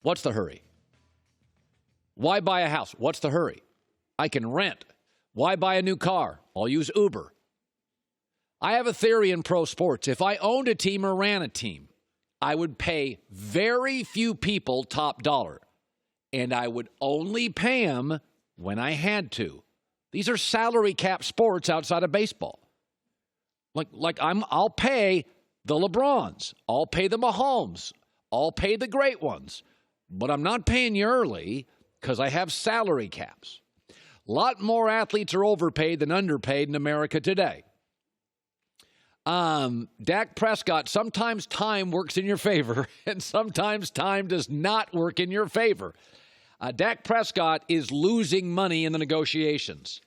What's the hurry? Why buy a house? What's the hurry? I can rent. Why buy a new car? I'll use Uber. I have a theory in pro sports. If I owned a team or ran a team, I would pay very few people top dollar, and I would only pay them when I had to. These are salary cap sports outside of baseball. I'll pay the LeBrons. I'll pay the Mahomes. I'll pay the great ones. But I'm not paying you early because I have salary caps. A lot more athletes are overpaid than underpaid in America today. Dak Prescott, sometimes time works in your favor, and sometimes time does not work in your favor. Dak Prescott is losing money in the negotiations.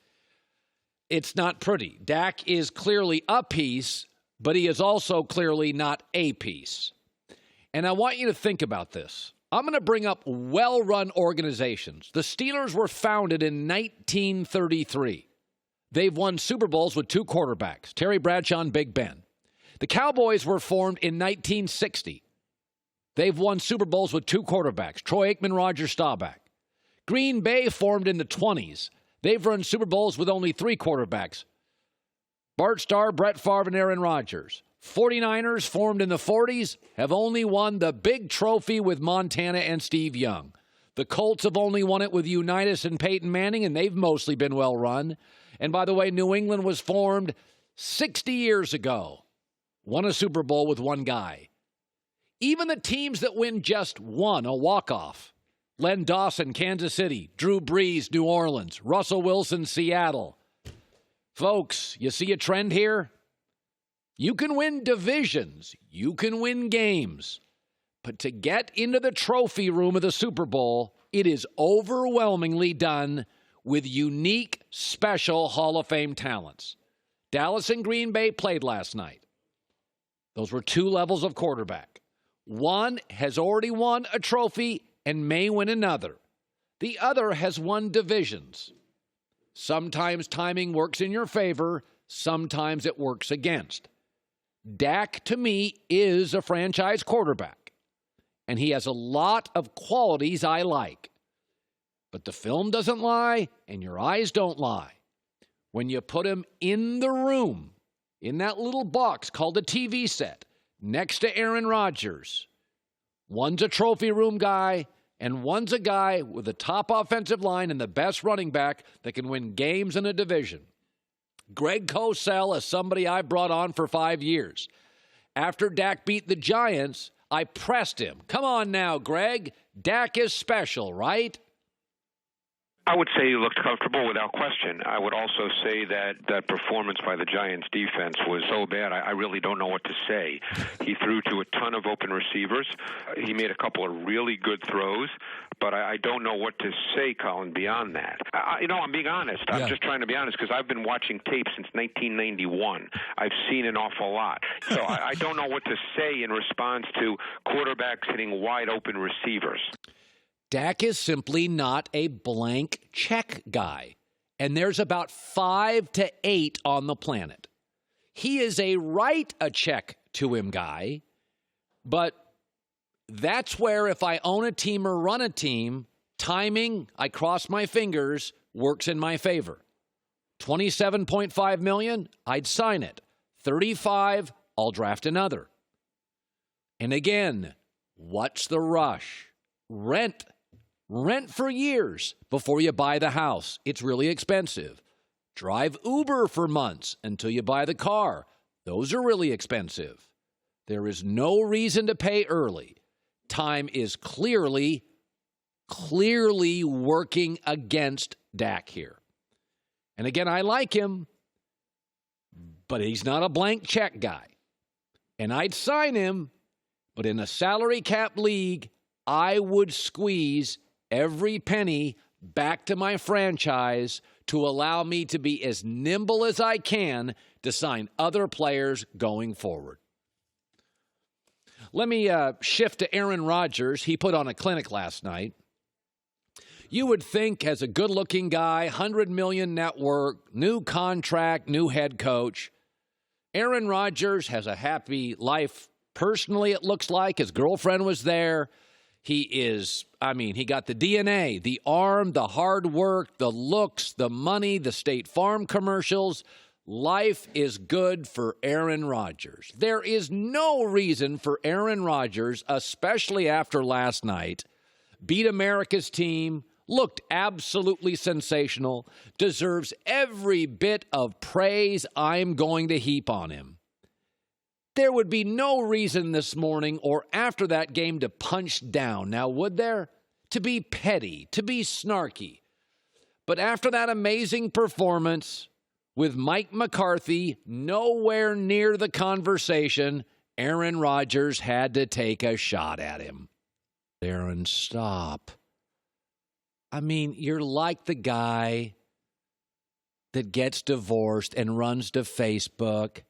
It's not pretty. Dak is clearly a piece, but he is also clearly not a piece. And I want you to think about this. I'm going to bring up well-run organizations. The Steelers were founded in 1933. They've won Super Bowls with two quarterbacks, Terry Bradshaw and Big Ben. The Cowboys were formed in 1960. They've won Super Bowls with two quarterbacks, Troy Aikman, Rodgers, Staubach. Green Bay formed in the 20s. They've run Super Bowls with only three quarterbacks, Bart Starr, Brett Favre, and Aaron Rodgers. 49ers, formed in the 40s, have only won the big trophy with Montana and Steve Young. The Colts have only won it with Unitas and Peyton Manning, and they've mostly been well run. And by the way, New England was formed 60 years ago. Won a Super Bowl with one guy. Even the teams that win just one, a walk-off, Len Dawson, Kansas City, Drew Brees, New Orleans, Russell Wilson, Seattle. Folks, you see a trend here? You can win divisions. You can win games. But to get into the trophy room of the Super Bowl, it is overwhelmingly done with unique, special Hall of Fame talents. Dallas and Green Bay played last night. Those were two levels of quarterback. One has already won a trophy and may win another. The other has won divisions. Sometimes timing works in your favor. Sometimes it works against. Dak, to me, is a franchise quarterback, and he has a lot of qualities I like. But the film doesn't lie, and your eyes don't lie. When you put him in the room, in that little box called a TV set, next to Aaron Rodgers, one's a trophy room guy, and one's a guy with the top offensive line and the best running back that can win games in a division. Greg Cosell is somebody I brought on for 5 years. After Dak beat the Giants, I pressed him. Come on now, Greg. Dak is special, right? I would say he looked comfortable without question. I would also say that that performance by the Giants defense was so bad, I really don't know what to say. He threw to a ton of open receivers. He made a couple of really good throws, but I don't know what to say, Colin, beyond that. I'm being honest. I'm just trying to be honest because I've been watching tape since 1991. I've seen an awful lot. So I don't know what to say in response to quarterbacks hitting wide open receivers. Dak is simply not a blank check guy, and there's about 5 to 8 on the planet. He is a write a check to him guy, but that's where if I own a team or run a team, timing, I cross my fingers, works in my favor. $27.5 million, I'd sign it. $35, I'll draft another. And again, what's the rush? Rent for years before you buy the house. It's really expensive. Drive Uber for months until you buy the car. Those are really expensive. There is no reason to pay early. Time is clearly working against Dak here. And again, I like him, but he's not a blank check guy. And I'd sign him, but in a salary cap league, I would squeeze every penny back to my franchise to allow me to be as nimble as I can to sign other players going forward. Let me shift to Aaron Rodgers. He put on a clinic last night. You would think as a good-looking guy, $100 million network, new contract, new head coach, Aaron Rodgers has a happy life. Personally, it looks like his girlfriend was there. He got the DNA, the arm, the hard work, the looks, the money, the State Farm commercials. Life is good for Aaron Rodgers. There is no reason for Aaron Rodgers, especially after last night, beat America's team, looked absolutely sensational, deserves every bit of praise I'm going to heap on him. There would be no reason this morning or after that game to punch down. Now, would there? To be petty, to be snarky. But after that amazing performance with Mike McCarthy nowhere near the conversation, Aaron Rodgers had to take a shot at him. Aaron, stop. I mean, you're like the guy that gets divorced and runs to Facebook.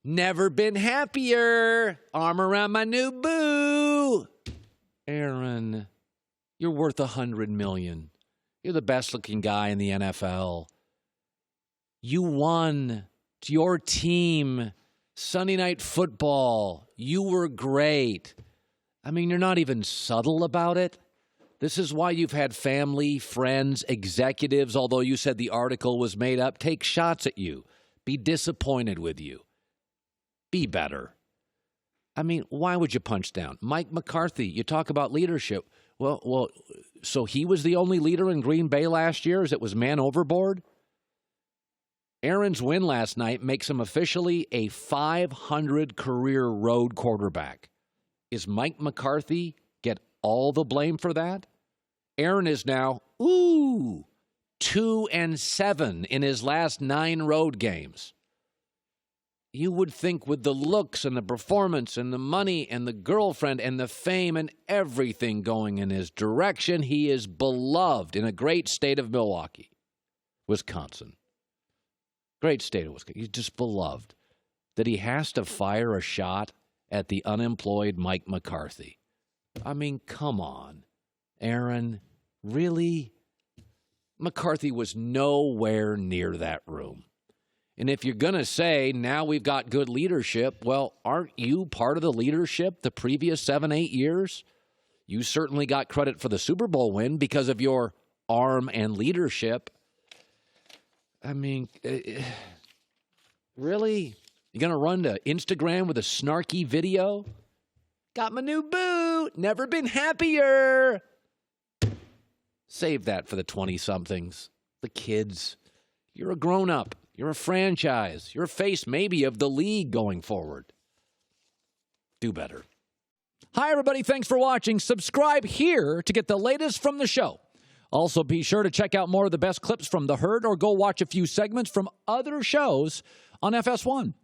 Never been happier. Arm around my new boo. Aaron, you're worth $100 million. You're the best-looking guy in the NFL. You won. It's your team. Sunday Night Football. You were great. I mean, you're not even subtle about it. This is why you've had family, friends, executives, although you said the article was made up, take shots at you, be disappointed with you. Be better. I mean, why would you punch down? Mike McCarthy, you talk about leadership. Well, so he was the only leader in Green Bay last year as it was man overboard? Aaron's win last night makes him officially a 500 career road quarterback. Is Mike McCarthy get all the blame for that? Aaron is now, 2-7 in his last 9 road games. You would think with the looks and the performance and the money and the girlfriend and the fame and everything going in his direction, he is beloved in a great state of Milwaukee, Wisconsin. Great state of Wisconsin. He's just beloved. That he has to fire a shot at the unemployed Mike McCarthy. I mean, come on. Aaron, really? McCarthy was nowhere near that room. And if you're going to say, now we've got good leadership, well, aren't you part of the leadership the previous 7-8 years? You certainly got credit for the Super Bowl win because of your arm and leadership. I mean, really? You're going to run to Instagram with a snarky video? Got my new boo. Never been happier. Save that for the 20-somethings, the kids. You're a grown-up. You're a franchise. You're a face maybe of the league going forward. Do better. Hi, everybody. Thanks for watching. Subscribe here to get the latest from the show. Also, be sure to check out more of the best clips from The Herd or go watch a few segments from other shows on FS1.